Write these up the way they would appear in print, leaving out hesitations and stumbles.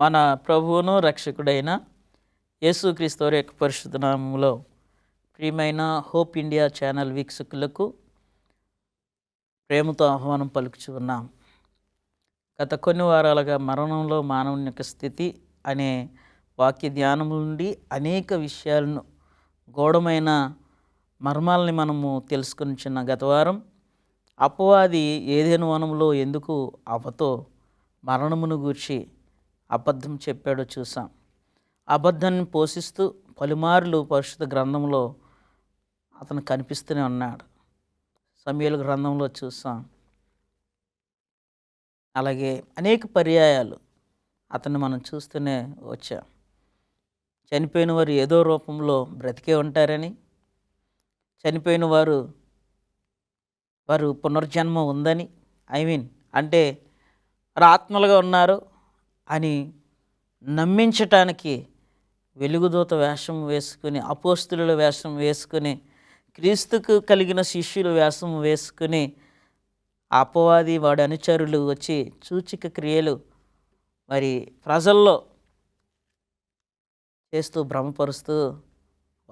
మన ప్రభువును రక్షకుడైన యేసుక్రీస్తు వారి యొక్క పరిశుద్ధ నామములో ప్రియమైన హోప్ ఇండియా ఛానల్ వీక్షకులకు ప్రేమతో ఆహ్వానం పలుకుచు ఉన్నాం. గత కొన్ని వారాలుగా మరణంలో మానవుని యొక్క స్థితి అనే వాక్య ధ్యానము నుండి అనేక విషయాలను గూఢమైన మర్మాలని మనము తెలుసుకొని చిన్న గత వారం అపవాది ఏదైనా వనంలో ఎందుకు అవ్వతో మరణమును గూర్చి అబద్ధం చెప్పాడో చూసాం. అబద్ధాన్ని పోషిస్తూ పలుమార్లు పరిశుద్ధ గ్రంథంలో అతను కనిపిస్తూనే ఉన్నాడు. సమూయేలు గ్రంథంలో చూసాం. అలాగే అనేక పర్యాయాలు అతన్ని మనం చూస్తూనే వచ్చాం. చనిపోయిన వారు ఏదో రూపంలో బ్రతికే ఉంటారని, చనిపోయిన వారు పునర్జన్మ ఉందని, అంటే వారు ఆత్మలుగా ఉన్నారు అని నమ్మించటానికి వెలుగుదూత వేషం వేసుకుని, అపోస్తుల వేషం వేసుకుని, క్రీస్తుకు కలిగిన శిష్యుల వేషం వేసుకుని అపవాది వాడి అనుచరులు వచ్చి సూచక క్రియలు మరి ప్రజల్లో చేస్తూ భ్రమపరుస్తూ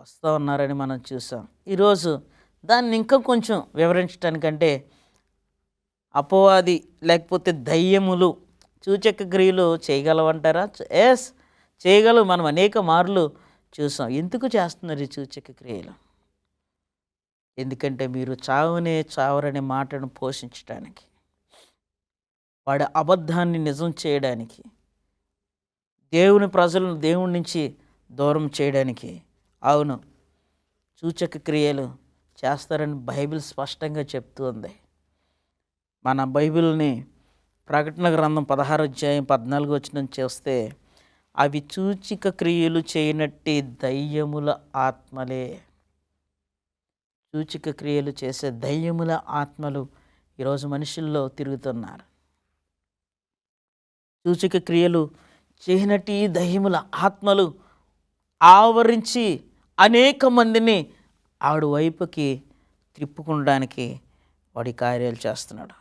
వస్తూ ఉన్నారని మనం చూసాం. ఈరోజు దాన్ని ఇంకా కొంచెం వివరించడానికంటే అపవాది లేకపోతే దయ్యములు సూచక క్రియలు చేయగలవంటారా? ఎస్, చేయగలవు. మనం అనేక మార్లు చూసాం. ఎందుకు చేస్తున్నారు ఈ సూచక క్రియలు? ఎందుకంటే మీరు చావరనే మాటను పోషించడానికి, వాడి అబద్ధాన్ని నిజం చేయడానికి, దేవుని ప్రజలను దేవుని నుంచి దూరం చేయడానికి. అవును, సూచక క్రియలు చేస్తారని బైబిల్ స్పష్టంగా చెప్తూ ఉంది. మన బైబిల్ని ప్రకటన గ్రంథం 16 అధ్యాయం 14 వచనం చేస్తే, అవి సూచక క్రియలు చేయనట్టి దయ్యముల ఆత్మలే. సూచక క్రియలు చేసే దయ్యముల ఆత్మలు ఈరోజు మనుషుల్లో తిరుగుతున్నారు. సూచక క్రియలు చేయనట్టి దయ్యముల ఆత్మలు ఆవరించి అనేక మందిని ఆడు వైపుకి త్రిప్పుకోవడానికి వాడి కార్యాలు చేస్తున్నాడు.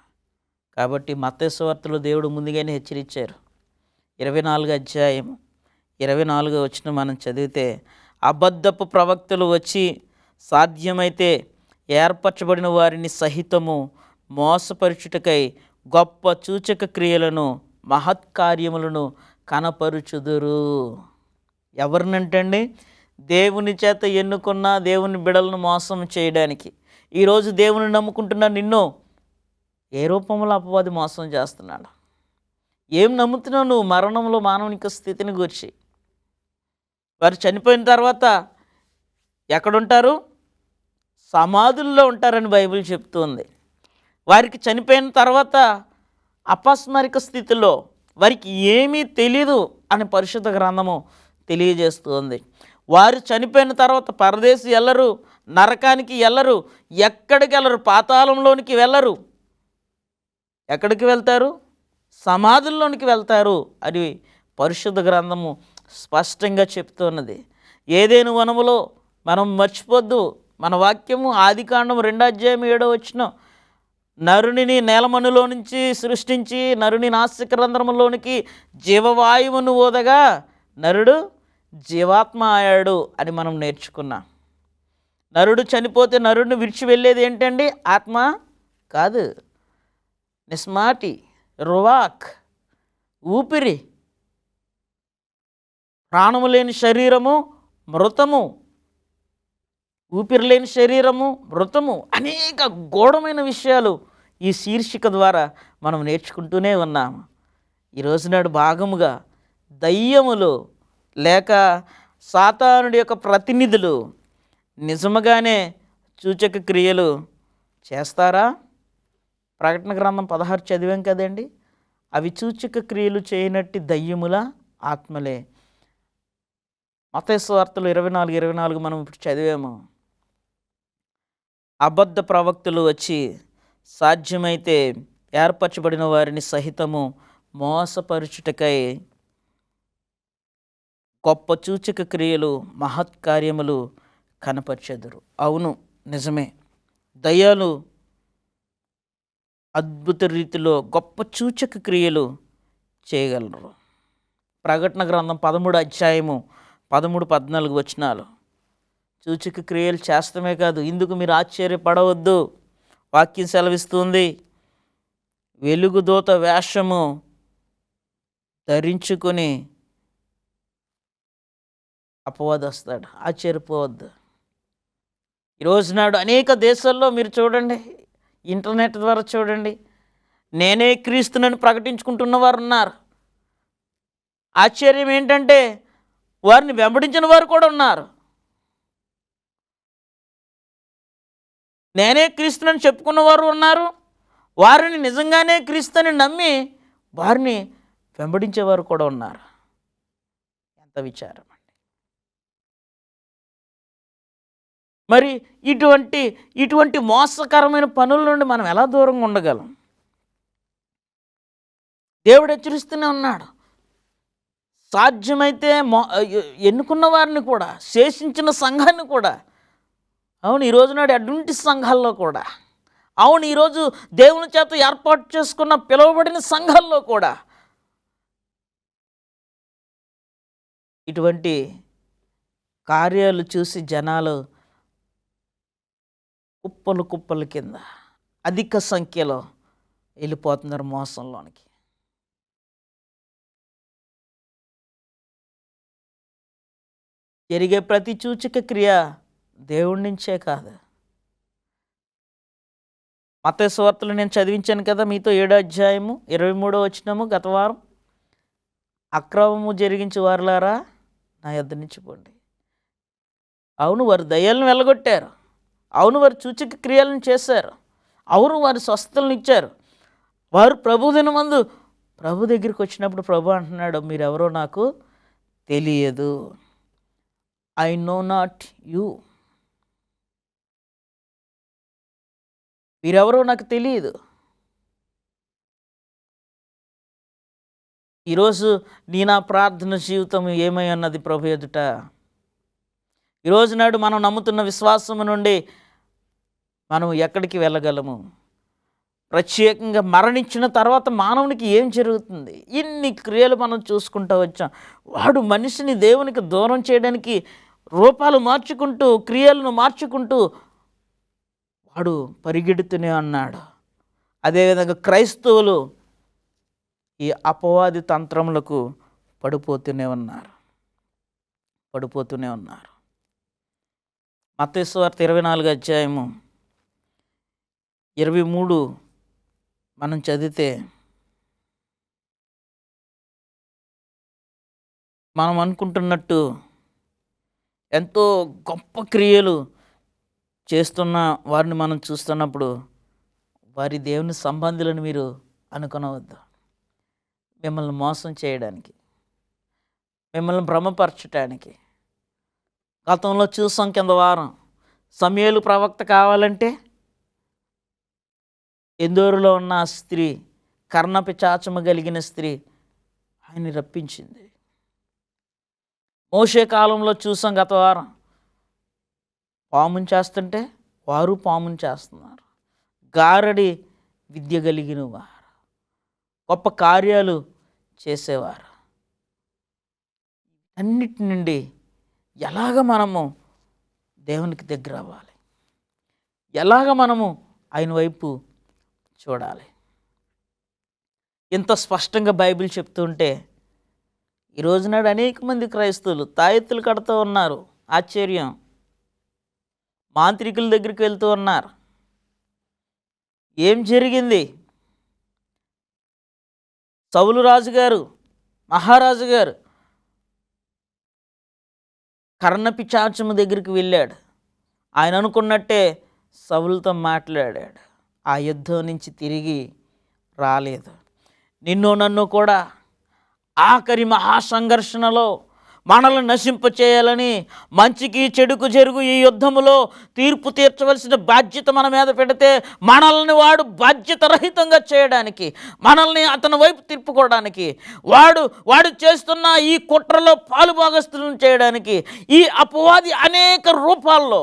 కాబట్టి మత్తయి సువార్తలో దేవుడు ముందుగానే హెచ్చరించారు. 24 అధ్యాయం 24 వచనం మనం చదివితే, అబద్ధపు ప్రవక్తలు వచ్చి సాధ్యమైతే ఏర్పరచబడిన వారిని సహితము మోసపరుచుటకై గొప్ప సూచక క్రియలను మహత్కార్యములను కనపరుచుదురు. ఎవరినంటండి? దేవుని చేత ఎన్నుకున్న దేవుని బిడలను మోసం చేయడానికి. ఈరోజు దేవుని నమ్ముకుంటున్న నిన్ను ఏ రూపంలో అపవాది మోసం చేస్తున్నాడు? ఏం నమ్ముతున్నావు నువ్వు? మరణంలో మానవుని స్థితిని గురించి. వారు చనిపోయిన తర్వాత ఎక్కడుంటారు? సమాధుల్లో ఉంటారని బైబిల్ చెప్తుంది. వారికి చనిపోయిన తర్వాత అపస్మరిక స్థితిలో వారికి ఏమీ తెలీదు అని పరిశుద్ధ గ్రంథము తెలియజేస్తుంది. వారు చనిపోయిన తర్వాత పరదేశి వెళ్ళరు, నరకానికి వెళ్ళరు, ఎక్కడికి వెళ్ళరు, పాతాళంలోనికి వెళ్ళరు. ఎక్కడికి వెళ్తారు? సమాధుల్లోనికి వెళ్తారు అని పరిశుద్ధ గ్రంథము స్పష్టంగా చెప్తున్నది. ఏదైనా వనములో మనం మర్చిపోద్దు. మన వాక్యము ఆదికాండం 2 అధ్యాయం 7 వచనం, నరునిని నేలమణులో నుంచి సృష్టించి నరుని నాసిక రంధ్రములోనికి జీవవాయువును ఊదగా నరుడు జీవాత్మ అయ్యాడు అని మనం నేర్చుకున్నాం. నరుడు చనిపోతే నరుడిని విడిచి వెళ్ళేది ఏంటండి? ఆత్మ కాదు, నిస్మాటి, రువాక్, ఊపిరి. ప్రాణము లేని శరీరము మృతము, ఊపిరి లేని శరీరము మృతము. అనేక గూఢమైన విషయాలు ఈ శీర్షిక ద్వారా మనం నేర్చుకుంటూనే ఉన్నాము. ఈరోజు నాడు భాగముగా దయ్యములు లేక సాతానుడి యొక్క ప్రతినిధులు నిజముగానే సూచక క్రియలు చేస్తారా? ప్రకటన గ్రంథం 16 చదివాం కదండి. అవి సూచక క్రియలు చేయనట్టి దయ్యముల ఆత్మలే. మత్తయి సువార్తలు 24 మనం ఇప్పుడు చదివాము. అబద్ధ ప్రవక్తలు వచ్చి సాధ్యమైతే ఏర్పరచబడిన వారిని సహితము మోసపరుచుటకై గొప్ప సూచక క్రియలు మహత్కార్యములు కనపరచెదరు. అవును, నిజమే. దయ్యాలు అద్భుత రీతిలో గొప్ప సూచక క్రియలు చేయగలరు. ప్రకటన గ్రంథం 13 అధ్యాయము 13-14 వచనాలు. సూచక క్రియలు చేస్తమే కాదు, ఇందుకు మీరు ఆశ్చర్యపడవద్దు. వాక్యం సెలవిస్తుంది, వెలుగుదూత వేషము ధరించుకొని అపవాది వస్తాడు. ఆశ్చర్యపోవద్దు. ఈరోజు నాడు అనేక దేశాల్లో మీరు చూడండి, ఇంటర్నెట్ ద్వారా చూడండి, నేనే క్రీస్తునని ప్రకటించుకుంటున్న వారు ఉన్నారు. ఆశ్చర్యం ఏంటంటే వారిని వెంబడించిన వారు కూడా ఉన్నారు. నేనే క్రీస్తునని చెప్పుకున్న వారు ఉన్నారు. వారిని నిజంగానే క్రీస్తుని నమ్మి వారిని వెంబడించేవారు కూడా ఉన్నారు. ఎంత విచారం అండి. మరి ఇటువంటి మోసకరమైన పనుల నుండి మనం ఎలా దూరంగా ఉండగలం? దేవుడు హెచ్చరిస్తూనే ఉన్నాడు. సాధ్యమైతే ఎన్నుకున్న వారిని కూడా, శేషించిన సంఘాన్ని కూడా, అవును ఈరోజు నాడు అటువంటి సంఘాల్లో కూడా, అవును ఈరోజు దేవుని చేత ఏర్పాటు చేసుకున్న పిలువబడిన సంఘాల్లో కూడా ఇటువంటి కార్యాలు చూసి జనాలు కుప్పలు కింద అధిక సంఖ్యలో వెళ్ళిపోతున్నారు మోసంలోనికి. జరిగే ప్రతి సూచక క్రియ దేవుడి నుంచే కాదు. మత్తయి సువార్తలు నేను చదివించాను కదా మీతో, 7వ అధ్యాయము 23వ వచనము గత వారం. అక్రమము జరిగించే వారులారా నా యొద్ద నుంచి పోండి. అవును వారు దయ్యాలను వెళ్ళగొట్టారు, అవును వారు సూచక క్రియలను చేశారు, అవును వారు స్వస్థతలను ఇచ్చారు. వారు ప్రభు దినమందు ప్రభు దగ్గరికి వచ్చినప్పుడు ప్రభు అంటున్నాడు, మీరెవరో నాకు తెలియదు. I know not you. మీరెవరో నాకు తెలియదు. ఈరోజు నా ప్రార్థన జీవితం ఏమై అన్నది ప్రభు ఎదుట. ఈరోజు నాడు మనం నమ్ముతున్న విశ్వాసము నుండి మనం ఎక్కడికి వెళ్ళగలము? ప్రత్యేకంగా మరణించిన తర్వాత మానవునికి ఏం జరుగుతుంది? ఇన్ని క్రియలు మనం చూసుకుంటూ వచ్చాం. వాడు మనిషిని దేవునికి దూరం చేయడానికి రూపాలు మార్చుకుంటూ, క్రియలను మార్చుకుంటూ వాడు పరిగెడుతూనే ఉన్నాడు. అదేవిధంగా క్రైస్తవులు ఈ అపవాది తంత్రములకు పడిపోతూనే ఉన్నారు. మత్తయి సువార్త 24వ అధ్యాయము 23 మనం చదివితే మనం అనుకుంటున్నట్టు ఎంతో గొప్ప క్రియలు చేస్తున్న వారిని మనం చూస్తున్నప్పుడు వారి దేవుని సంబంధులను మీరు అనుకొనవద్దు. మిమ్మల్ని మోసం చేయడానికి, మిమ్మల్ని భ్రమపరచడానికి. గతంలో చూసాం కింద వారం, సమూయేలు ప్రవక్త కావాలంటే ఎందోరులో ఉన్న ఆ స్త్రీ, కర్ణపిశాచము కలిగిన స్త్రీ ఆయన్ని రప్పించింది. మోషే కాలంలో చూసాం గత వారం, పాముని చేస్తుంటే వారు పాముని చేస్తున్నారు. గారడి విద్య కలిగిన వారు, గొప్ప కార్యాలు చేసేవారు. అన్నిటి నుండి ఎలాగ మనము దేవునికి దగ్గర అవ్వాలి, ఎలాగ మనము ఆయన వైపు చూడాలి? ఇంత స్పష్టంగా బైబిల్ చెప్తుంటే ఈరోజు నాడు అనేక మంది క్రైస్తవులు తాయెత్తులు కడుతూ ఉన్నారు. ఆశ్చర్యం. మాంత్రికుల దగ్గరికి వెళ్తూ ఉన్నారు. ఏం జరిగింది? సౌలు రాజుగారు, మహారాజు గారు కర్ణపిశాచము దగ్గరికి వెళ్ళాడు. ఆయన అనుకున్నట్టే సౌలుతో మాట్లాడాడు. ఆ యుద్ధం నుంచి తిరిగి రాలేదు. నిన్ను నన్ను కూడా ఆఖరి మహాసంఘర్షణలో మనల్ని నశింపచేయాలని, మంచికి చెడుకు జరుగు ఈ యుద్ధములో తీర్పు తీర్చవలసిన బాధ్యత మన మీద పెడితే, మనల్ని వాడు బాధ్యత రహితంగా చేయడానికి, మనల్ని అతని వైపు తిప్పుకోవడానికి, వాడు చేస్తున్న ఈ కుట్రలో పాలుభాగస్తులను చేయడానికి ఈ అపవాది అనేక రూపాల్లో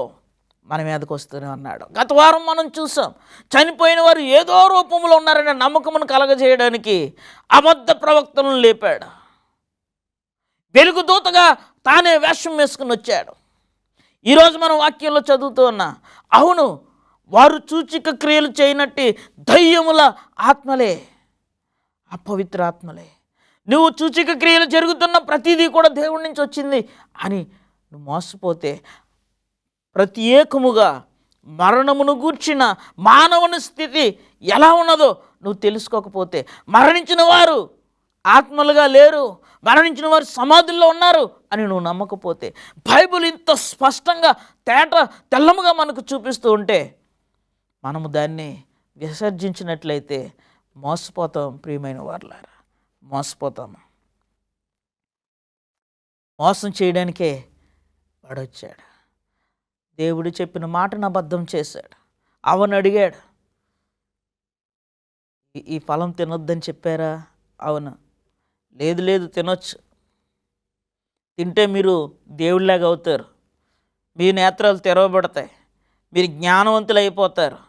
మన మీదకి వస్తూనే ఉన్నాడు. గత వారం మనం చూసాం, చనిపోయిన వారు ఏదో రూపంలో ఉన్నారనే నమ్మకమును కలగజేయడానికి అబద్ధ ప్రవక్తలను లేపాడు. వెలుగుదూతగా తానే వేషం వేసుకుని వచ్చాడు. ఈరోజు మనం వాక్యంలో చదువుతూ ఉన్నా, అవును, వారు సూచక క్రియలు చేయనట్టి దయ్యముల ఆత్మలే, అపవిత్ర ఆత్మలే. నువ్వు సూచక క్రియలు జరుగుతున్న ప్రతిదీ కూడా దేవుడి నుంచి వచ్చింది అని నువ్వు మోసపోతే, ప్రత్యేకముగా మరణమును గూర్చిన మానవుని స్థితి ఎలా ఉన్నదో నువ్వు తెలుసుకోకపోతే, మరణించిన వారు ఆత్మలుగా లేరు, మరణించిన వారు సమాధుల్లో ఉన్నారు అని నువ్వు నమ్మకపోతే, బైబిల్ ఇంత స్పష్టంగా తెల్లముగా మనకు చూపిస్తూ ఉంటే మనము దాన్ని విసర్జించినట్లయితే మోసపోతాం. ప్రియమైన వారలారా, మోసపోతాము. మోసం చేయడానికే వాడు వచ్చాడు. దేవుడు చెప్పిన మాటను అబద్ధం చేశాడు. అవను అడిగాడు, ఈ ఫలం తినొద్దని చెప్పారా? అవును. లేదు లేదు, తినొచ్చు, తింటే మీరు దేవుళ్ళలాగా అవుతారు, మీ నేత్రాలు తెరవబడతాయి, మీరు జ్ఞానవంతులు అయిపోతారు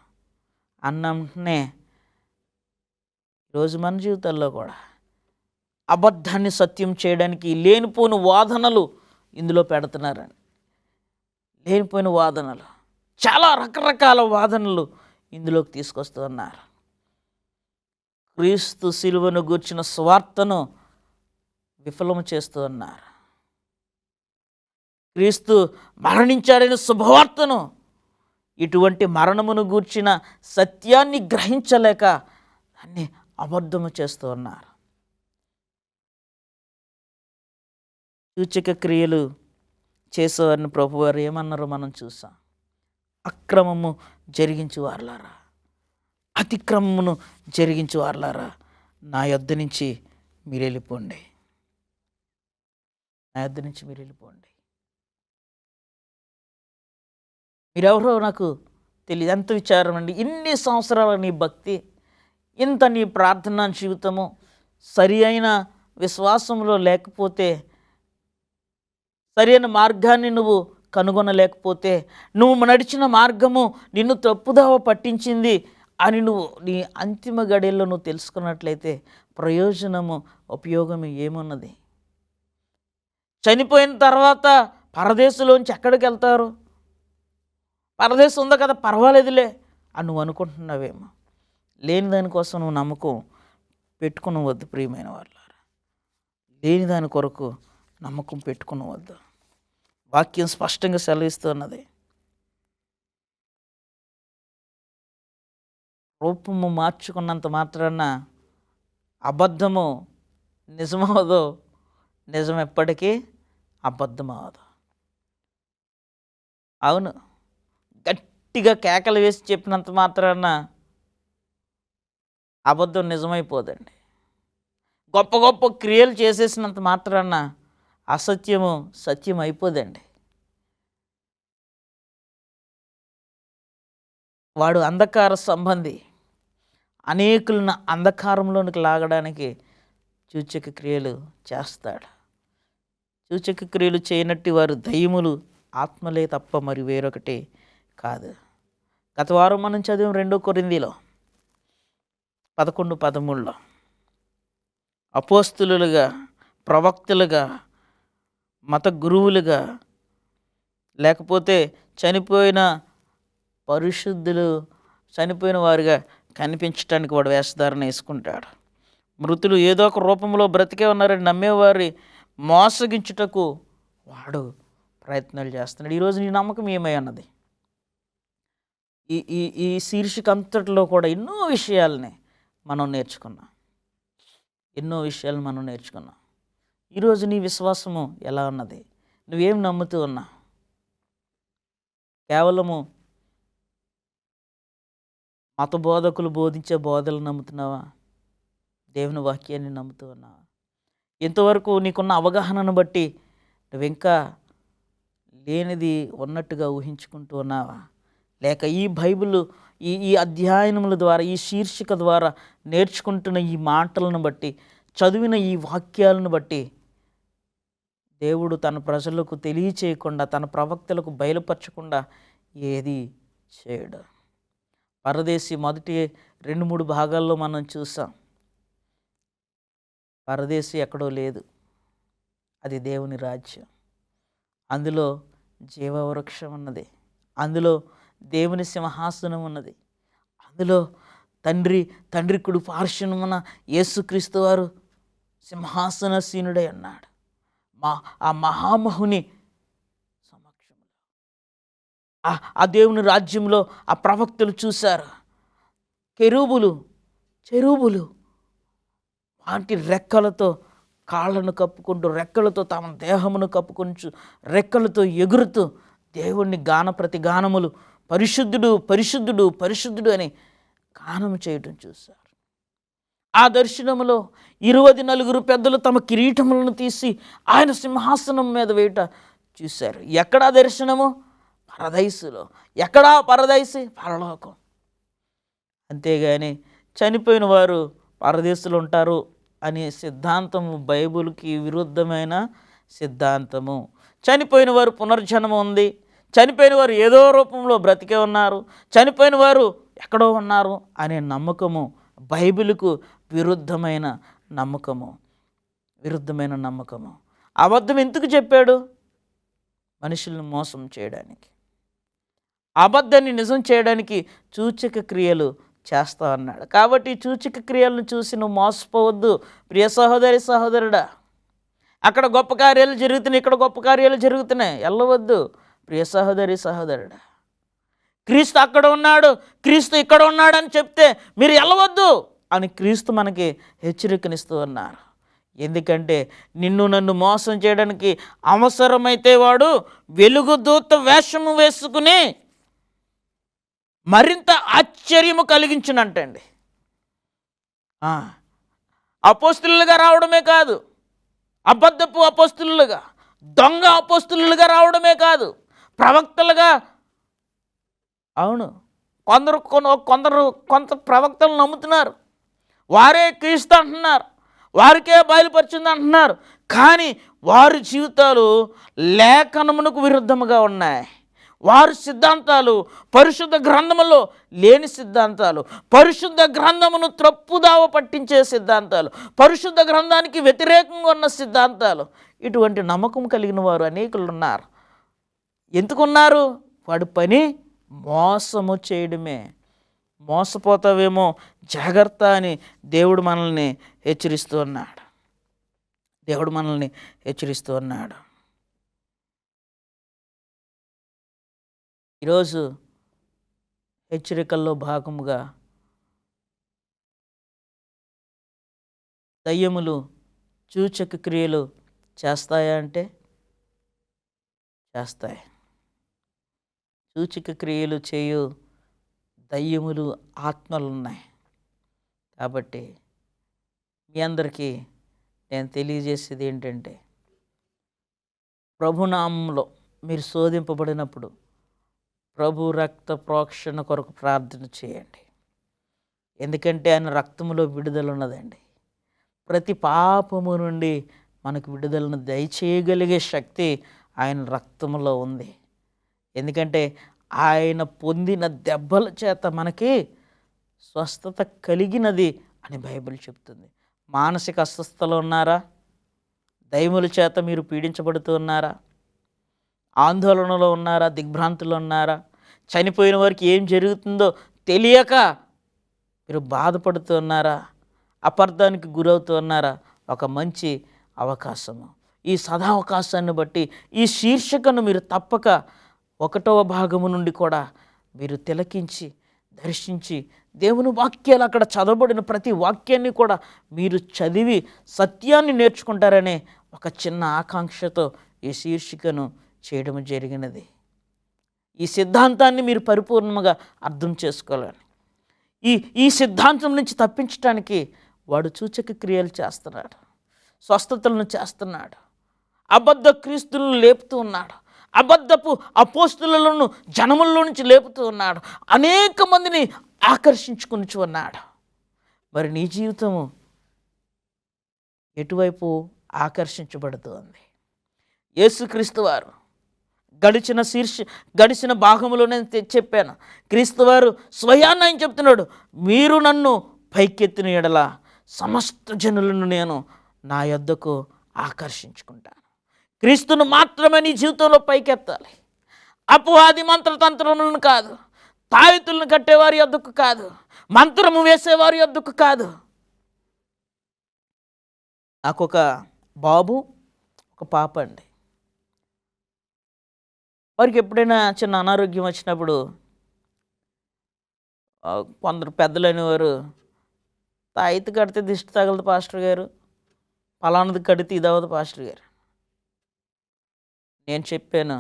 అన్నంటనే ఈరోజు మన జీవితాల్లో కూడా అబద్ధాన్ని సత్యం చేయడానికి లేనిపోయిన వాదనలు ఇందులో పెడుతున్నారని. లేనిపోయిన వాదనలు, చాలా రకరకాల వాదనలు ఇందులోకి తీసుకొస్తూ ఉన్నారు. క్రీస్తు శిలువను గూర్చిన స్వార్థను విఫలము చేస్తూ ఉన్నారు. క్రీస్తు మరణించాడని శుభవార్తను, ఇటువంటి మరణమును గూర్చిన సత్యాన్ని గ్రహించలేక అన్ని అబద్ధము చేస్తూ ఉన్నారు. సూచక క్రియలు చేసేవారిని ప్రభువారు ఏమన్నారో మనం చూసాం. అక్రమము జరిగించు వారలారా, అతిక్రమమును జరిగించు వారలారా, నా యొద్ద నుంచి మీరు వెళ్ళిపోండి, నా యొద్ద నుంచి మీరు వెళ్ళిపోండి. మీరెవరో నాకు తెలియదు. ఎంత విచారం అండి, ఇన్ని సంవత్సరాల నీ భక్తి, ఇంత నీ ప్రార్థనా జీవితము సరి అయిన విశ్వాసంలో లేకపోతే, సరైన మార్గాన్ని నువ్వు కనుగొనలేకపోతే, నువ్వు నడిచిన మార్గము నిన్ను తప్పుదావ పట్టించింది అని నువ్వు నీ అంతిమ గడియల్లో నువ్వు తెలుసుకున్నట్లయితే ప్రయోజనము, ఉపయోగము ఏమున్నది? చనిపోయిన తర్వాత పరదేశంలోంచి ఎక్కడికి వెళ్తారు? పరదేశం ఉందా కదా, పర్వాలేదులే అని నువ్వు అనుకుంటున్నావేమో. లేని దానికోసం నువ్వు నమ్మకం పెట్టుకునవద్దు. ప్రియమైన వాళ్ళారా, లేని దాని కొరకు నమ్మకం పెట్టుకునవద్దు. వాక్యం స్పష్టంగా సెలవిస్తున్నది. రూపము మార్చుకున్నంత మాత్రాన అబద్ధము నిజమవదు, నిజం ఎప్పటికీ అబద్ధం అవ్వదు. అవును, గట్టిగా కేకలు వేసి చెప్పినంత మాత్రాన అబద్ధం నిజమైపోదండి. గొప్ప గొప్ప క్రియలు చేసేసినంత మాత్రాన అసత్యము సత్యం అయిపోదండి. వాడు అంధకార సంబంధి, అనేకులను అంధకారంలోనికి లాగడానికి సూచక క్రియలు చేస్తాడు. సూచక క్రియలు చేయనట్టి వారు దయ్యములు, ఆత్మలే తప్ప మరి వేరొకటి కాదు. గత వారం మనం చదివాం 2 కొరింథీలో 11:13 అపోస్తులుగా, ప్రవక్తలుగా, మత గురువులుగా, లేకపోతే చనిపోయిన పరిశుద్ధులు, చనిపోయిన వారుగా కనిపించడానికి వాడు వేషధారణ వేసుకుంటాడు. మృతులు ఏదో ఒక రూపంలో బ్రతికే ఉన్నారని నమ్మేవారి మోసగించుటకు వాడు ప్రయత్నాలు చేస్తున్నాడు. ఈరోజు నీ నమ్మకం ఏమై ఉన్నది? ఈ ఈ ఈ శీర్షిక అంతటిలో కూడా ఎన్నో విషయాలని మనం నేర్చుకున్నాం. ఈరోజు నీ విశ్వాసము ఎలా ఉన్నది? నువ్వేం నమ్ముతూ ఉన్నా? కేవలము మత బోధకులు బోధించే బోధలు నమ్ముతున్నావా? దేవుని వాక్యాన్ని నమ్ముతూ ఉన్నావా? ఇంతవరకు నీకున్న అవగాహనను బట్టి నువ్వింకా లేనిది ఉన్నట్టుగా ఊహించుకుంటూ ఉన్నావా? లేక ఈ బైబిల్ ఈ అధ్యయనముల ద్వారా, ఈ శీర్షిక ద్వారా నేర్చుకుంటున్న ఈ మాటలను బట్టి, చదివిన ఈ వాక్యాలను బట్టి దేవుడు తన ప్రజలకు తెలియచేయకుండా, తన ప్రవక్తలకు బయలుపరచకుండా ఏది చేయడు. పరదేశి మొదటి 2-3 భాగాల్లో మనం చూసాం. పరదేశి ఎక్కడో లేదు, అది దేవుని రాజ్యం. అందులో జీవవృక్షం ఉన్నది, అందులో దేవుని సింహాసనం ఉన్నది, అందులో తండ్రి కుడి పార్శ్వమున యేసుక్రీస్తు వారు సింహాసనసీనుడై ఉన్నాడు. ఆ మహామహుని సమక్షంలో ఆ దేవుని రాజ్యంలో ఆ ప్రవక్తలు చూశారు. చెరూబులు వాటి రెక్కలతో కాళ్ళను కప్పుకుంటూ, రెక్కలతో తమ దేహమును కప్పుకుంటూ, రెక్కలతో ఎగురుతూ దేవుణ్ణి ప్రతిగానములు పరిశుద్ధుడు పరిశుద్ధుడు పరిశుద్ధుడు అని గానం చేయటం చూశారు. ఆ దర్శనములో 24 పెద్దలు తమ కిరీటములను తీసి ఆయన సింహాసనం మీద వేయట చూశారు. ఎక్కడా దర్శనము? పరదైసులో. ఎక్కడా పరదైసు? పరలోకం. అంతేగాని చనిపోయిన వారు పరదేశులు ఉంటారు అనే సిద్ధాంతము బైబిల్కి విరుద్ధమైన సిద్ధాంతము. చనిపోయిన వారు పునర్జన్మ ఉంది, చనిపోయిన వారు ఏదో రూపంలో బ్రతికే ఉన్నారు, చనిపోయిన వారు ఎక్కడో ఉన్నారు అనే నమ్మకము బైబిల్కు విరుద్ధమైన నమ్మకము. అబద్ధం ఎందుకు చెప్పాడు? మనుషులను మోసం చేయడానికి, అబద్ధాన్ని నిజం చేయడానికి సూచక క్రియలు చేస్తా అన్నాడు. కాబట్టి సూచక క్రియలను చూసి నువ్వు మోసపోవద్దు ప్రియ సహోదరి సహోదరుడా. అక్కడ గొప్ప కార్యాలు జరుగుతున్నాయి, ఇక్కడ గొప్ప కార్యాలు జరుగుతున్నాయి, వెళ్ళవద్దు ప్రియ సహోదరి సహోదరుడా. క్రీస్తు అక్కడ ఉన్నాడు, క్రీస్తు ఇక్కడ ఉన్నాడు అని చెప్తే మీరు వెళ్ళవద్దు అని క్రీస్తు మనకి హెచ్చరికనిస్తూ ఉన్నారు. ఎందుకంటే నిన్ను నన్ను మోసం చేయడానికి అవసరమైతే వాడు వెలుగుదూత వేషము వేసుకుని మరింత ఆశ్చర్యము కలిగించునంటండి. అపోస్తులుగా రావడమే కాదు, అబద్ధపు అపోస్తులుగా, దొంగ అపోస్తులుగా రావడమే కాదు, ప్రవక్తలుగా. అవును, కొంత ప్రవక్తలు నమ్ముతున్నారు, వారే క్రీస్తు అంటున్నారు, వారికే బయలుపరిచింది అంటున్నారు. కానీ వారి జీవితాలు లేఖనమునకు విరుద్ధముగా ఉన్నాయి. వారి సిద్ధాంతాలు పరిశుద్ధ గ్రంథములో లేని సిద్ధాంతాలు, పరిశుద్ధ గ్రంథమును త్రప్పుదావ పట్టించే సిద్ధాంతాలు, పరిశుద్ధ గ్రంథానికి వ్యతిరేకంగా ఉన్న సిద్ధాంతాలు. ఇటువంటి నమ్మకం కలిగిన వారు అనేకులు ఉన్నారు. ఎందుకున్నారు? వాడి పని మోసము చేయడమే. మోసపోతావేమో జాగ్రత్త అని దేవుడు మనల్ని హెచ్చరిస్తూ ఉన్నాడు. ఈరోజు హెచ్చరికల్లో భాగముగా దయ్యములు సూచక క్రియలు చేస్తాయా అంటే చేస్తాయి. సూచక క్రియలు చేయు దయ్యములు ఆత్మలు ఉన్నాయి. కాబట్టి మీ అందరికీ నేను తెలియజేసేది ఏంటంటే, ప్రభునామంలో మీరు శోధింపబడినప్పుడు ప్రభు రక్త ప్రోక్షణ కొరకు ప్రార్థన చేయండి. ఎందుకంటే ఆయన రక్తములో విడుదల ఉన్నదండి. ప్రతి పాపము నుండి మనకు విడుదలను దయచేయగలిగే శక్తి ఆయన రక్తములో ఉంది. ఎందుకంటే ఆయన పొందిన దెబ్బల చేత మనకి స్వస్థత కలిగినది అని బైబిల్ చెప్తుంది. మానసిక అస్వస్థతలో ఉన్నారా? దయ్యముల చేత మీరు పీడించబడుతూ ఉన్నారా? ఆందోళనలో ఉన్నారా? దిగ్భ్రాంతిలో ఉన్నారా? చనిపోయిన వారికి ఏం జరుగుతుందో తెలియక మీరు బాధపడుతూ ఉన్నారా? అపార్థానికి గురవుతూ ఉన్నారా? ఒక మంచి అవకాశము. ఈ సదావకాశాన్ని బట్టి ఈ శీర్షికను మీరు తప్పక 1వ భాగము నుండి కూడా మీరు తిలకించి దర్శించి దేవుని వాక్యాలు అక్కడ చదవబడిన ప్రతి వాక్యాన్ని కూడా మీరు చదివి సత్యాన్ని నేర్చుకుంటారనే ఒక చిన్న ఆకాంక్షతో ఈ శీర్షికను చేయడం జరిగినది. ఈ సిద్ధాంతాన్ని మీరు పరిపూర్ణంగా అర్థం చేసుకోవాలని, ఈ సిద్ధాంతం నుంచి తప్పించడానికి వాడు సూచక క్రియలు చేస్తున్నాడు, స్వస్థతలను చేస్తున్నాడు, అబద్ధ క్రీస్తులను లేపుతూ ఉన్నాడు, అబద్ధపు అపోస్తులను జనముల్లో నుంచి లేపుతూ ఉన్నాడు, అనేక మందిని ఆకర్షించుకుని ఉన్నాడు. మరి నీ జీవితము ఎటువైపు ఆకర్షించబడుతుంది? యేసుక్రీస్తు వారు గడిచిన భాగంలో నేను చెప్పాను, క్రీస్తు వారు స్వయాన్ని ఆయన చెప్తున్నాడు, మీరు నన్ను పైకెత్తిన ఎడల సమస్త జనులను నేను నా యొద్దకు ఆకర్షించుకుంటాను. క్రీస్తును మాత్రమే నీ జీవితంలో పైకెత్తాలి. అపవాది మంత్రతంత్రములను కాదు, తాయెత్తులను కట్టేవారి యొద్దకు కాదు, మంత్రము వేసేవారి యొద్దకు కాదు. నాకు ఒక బాబు, ఒక పాప అండి. వారికి ఎప్పుడైనా చిన్న అనారోగ్యం వచ్చినప్పుడు కొందరు పెద్దలు అనేవారు, తాయెత్తు కడితే దిష్టి తగలదు పాస్టర్ గారు, పలానది కడితే ఇది అవ్వదు పాస్టర్ గారు. నేను చెప్పాను,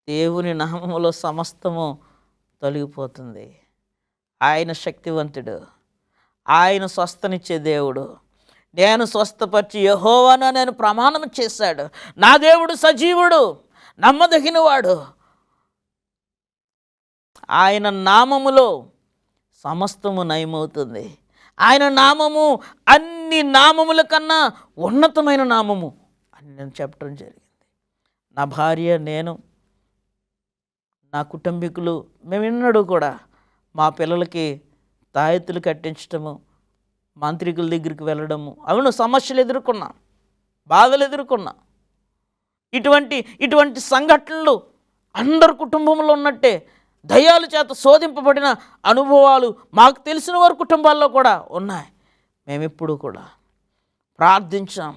దేవుని నామములో సమస్తము తొలగిపోతుంది. ఆయన శక్తివంతుడు, ఆయన స్వస్థనిచ్చే దేవుడు. నేను స్వస్థపరిచి యెహోవాను నేను ప్రమాణం చేశాడు. నా దేవుడు సజీవుడు, నమ్మదగినవాడు. ఆయన నామములో సమస్తము నయమవుతుంది. ఆయన నామము అన్ని నామముల కన్నా ఉన్నతమైన నామము అని నేను చెప్పడం జరిగింది. నా భార్య, నేను, నా కుటుంబీకులు మేమెన్నడూ కూడా మా పిల్లలకి తాయెత్తులు కట్టించటము, మాంత్రికుల దగ్గరికి వెళ్ళడము, అవును సమస్యలు ఎదుర్కొన్నాం, బాధలు ఎదుర్కొన్నాం. ఇటువంటి సంఘటనలు అందరి కుటుంబంలో ఉన్నట్టే దయ్యాల చేత శోధింపబడిన అనుభవాలు మాకు తెలిసిన వారి కుటుంబాల్లో కూడా ఉన్నాయి. మేమెప్పుడు కూడా ప్రార్థించాం,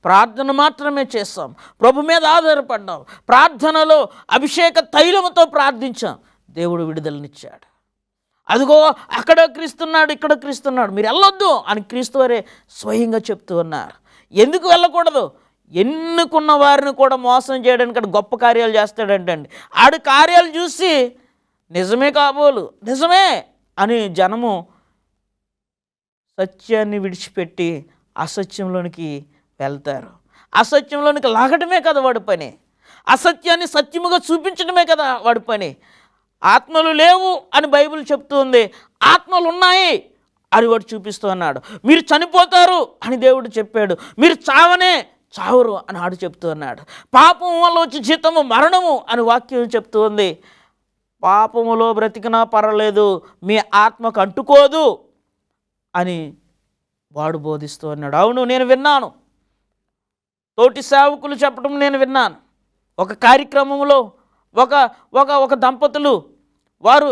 ప్రార్థన మాత్రమే చేస్తాం. ప్రభు మీద ఆధారపడ్డాం, ప్రార్థనలో అభిషేక తైలముతో ప్రార్థించాం. దేవుడు విడుదలనిచ్చాడు. అదిగో అక్కడ క్రీస్తున్నాడు, ఇక్కడ క్రీస్తున్నాడు, మీరు వెళ్ళొద్దు అని క్రీస్తు వారే స్వయంగా చెప్తూ ఉన్నారు. ఎందుకు వెళ్ళకూడదు? ఎన్నుకున్న వారిని కూడా మోసం చేయడానికి గొప్ప కార్యాలు చేస్తాడంటండి. ఆడి కార్యాలు చూసి నిజమే కాబోలు, నిజమే అని జనము సత్యాన్ని విడిచిపెట్టి అసత్యంలోనికి వెళ్తారు. అసత్యంలోనికి లాగటమే కదా వాడి పని, అసత్యాన్ని సత్యముగా చూపించడమే కదా వాడి పని. ఆత్మలు లేవు అని బైబిల్ చెప్తుంది, ఆత్మలు ఉన్నాయి అని వాడు చూపిస్తూ ఉన్నాడు. మీరు చనిపోతారు అని దేవుడు చెప్పాడు, మీరు చావరు అని ఆడు చెప్తూ ఉన్నాడు. పాపం వల్ల వచ్చి జీతము మరణము అని వాక్యం చెప్తూ ఉంది. పాపములో బ్రతికినా పర్వాలేదు, మీ ఆత్మకు అంటుకోదు అని వాడు బోధిస్తూ ఉన్నాడు. అవును, నేను విన్నాను, తోటి సేవకులు చెప్పడం నేను విన్నాను. ఒక కార్యక్రమంలో ఒక దంపతులు వారు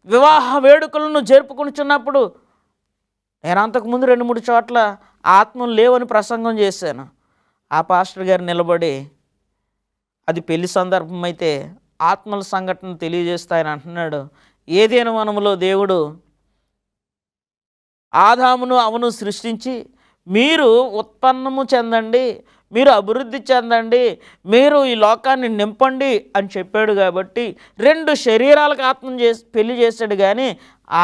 వివాహ వేడుకలను జరుపుకుంటున్నప్పుడు నేను అంతకుముందు 2-3 చోట్ల ఆత్మలు లేవని ప్రసంగం చేశాను. ఆ పాస్టర్ గారు నిలబడి, అది పెళ్లి సందర్భం అయితే ఆత్మల సంఘటన తెలియజేస్తాయని అంటున్నాడు. ఏదైనా వనములో దేవుడు ఆదామును అవును సృష్టించి, మీరు ఉత్పన్నము చెందండి, మీరు అభివృద్ధి చెందండి, మీరు ఈ లోకాన్ని నింపండి అని చెప్పాడు. కాబట్టి 2 శరీరాలకు పెళ్లి చేశాడు, కానీ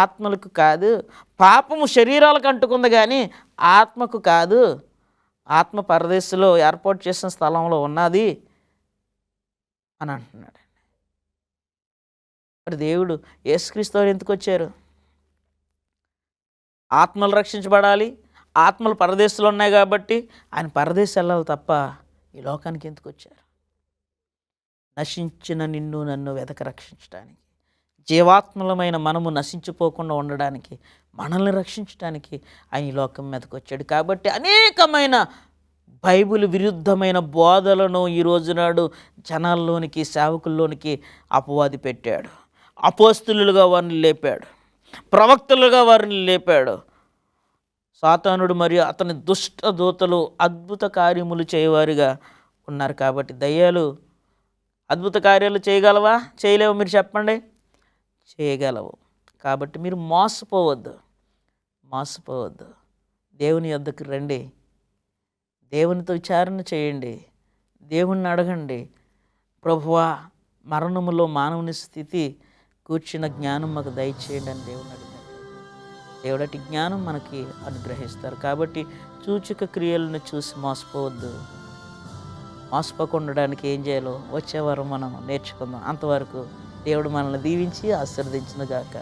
ఆత్మలకు కాదు. పాపము శరీరాలకు అంటుకుంది కానీ ఆత్మకు కాదు. ఆత్మ పరదేశంలో ఏర్పాటు చేసిన స్థలంలో ఉన్నది అని అంటున్నాడు. మరి దేవుడు యేసుక్రీస్తు వారు ఎందుకు వచ్చారు? ఆత్మలు రక్షించబడాలి, ఆత్మలు పరదేశంలో ఉన్నాయి కాబట్టి ఆయన పరదేశం వెళ్ళాలి తప్ప ఈ లోకానికి ఎందుకు వచ్చారు? నశించిన నిన్ను నన్ను వెతక రక్షించడానికి, జీవాత్మలమైన మనము నశించిపోకుండా ఉండడానికి, మనల్ని రక్షించడానికి ఆయన ఈ లోకం మీదకి వచ్చాడు. కాబట్టి అనేకమైన బైబిల్ విరుద్ధమైన బోధలను ఈ రోజునాడు జనాల్లోనికి, సేవకుల్లోనికి అపవాది పెట్టాడు. అపోస్తులుగా వారిని లేపాడు, ప్రవక్తలుగా వారిని లేపాడు. సాతానుడు మరియు అతని దుష్ట దూతలు అద్భుత కార్యములు చేయవారిగా ఉన్నారు. కాబట్టి దయ్యాలు అద్భుత కార్యాలు చేయగలవా? చేయలేవు? మీరు చెప్పండి. చేయగలవు. కాబట్టి మీరు మోసపోవద్దు. దేవుని యొద్దకు రండి, దేవునితో విచారణ చేయండి, దేవుణ్ణి అడగండి. ప్రభువా, మరణములో మానవుని స్థితి కూర్చున్న జ్ఞానం మాకు దయచేయండి అని దేవుని అడిగాడు. దేవుడటి జ్ఞానం మనకి అనుగ్రహిస్తారు. కాబట్టి సూచక క్రియలను చూసి మోసపోకుండా ఏం చేయాలో వచ్చే వారం మనం నేర్చుకుందాం. అంతవరకు దేవుడు మనల్ని దీవించి ఆశీర్వదించును గాక.